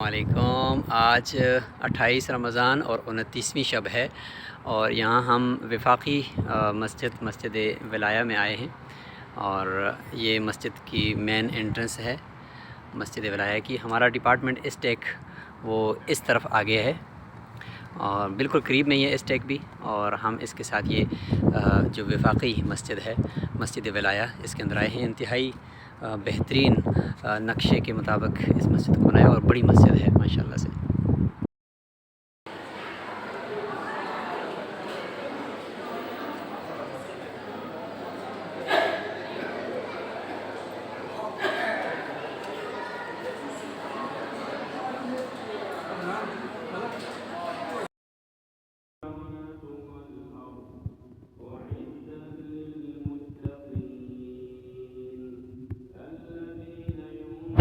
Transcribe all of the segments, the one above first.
वालेकुम। आज 28 रमज़ान और 29वीं शब है और यहाँ हम वफाकी मस्जिद विलाया में आए हैं और ये मस्जिद की मेन एंट्रेंस है मस्जिद विलाया की। हमारा डिपार्टमेंट इस्टेक वो इस तरफ आगे है और बिल्कुल करीब में ही है इस्टेक भी, और हम इसके साथ ये जो वफाकी मस्जिद है मस्जिद विलाया, इसके अंदर आए हैं। इंतहाई बेहतरीन नक्शे के मुताबिक इस मस्जिद को बनाया और बड़ी मस्जिद है माशाल्लाह से।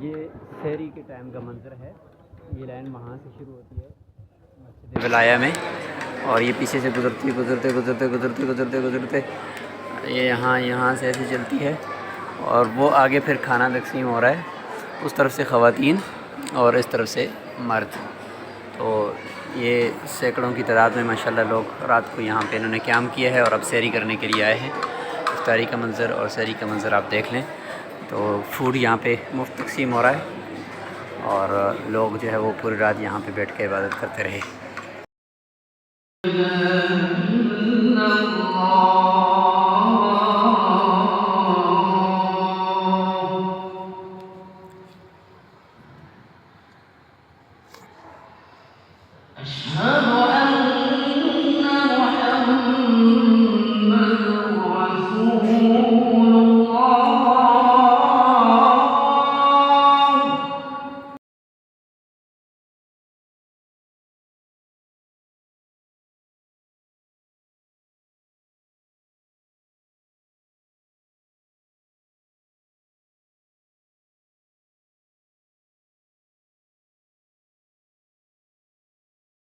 ये शहरी के टाइम का मंज़र है। ये लाइन वहाँ से शुरू होती है मस्जिद विलाया में और ये पीछे से गुज़रते गुज़रते ये यहाँ से ऐसे चलती है और वो आगे फिर खाना तकसीम हो रहा है, उस तरफ से ख़वातीन और इस तरफ से मर्द। तो ये सैकड़ों की तादाद में माशाल्लाह लोग रात को यहाँ पे इन्होंने क़याम किया है और अब सैरी करने के लिए आए हैं। इफ्तारी का मंज़र और सैरी का मंज़र आप देख लें। तो फूड यहाँ पे मुफ्त तकसीम हो रहा है और लोग जो है वो पूरी रात यहाँ पे बैठ के इबादत करते रहे।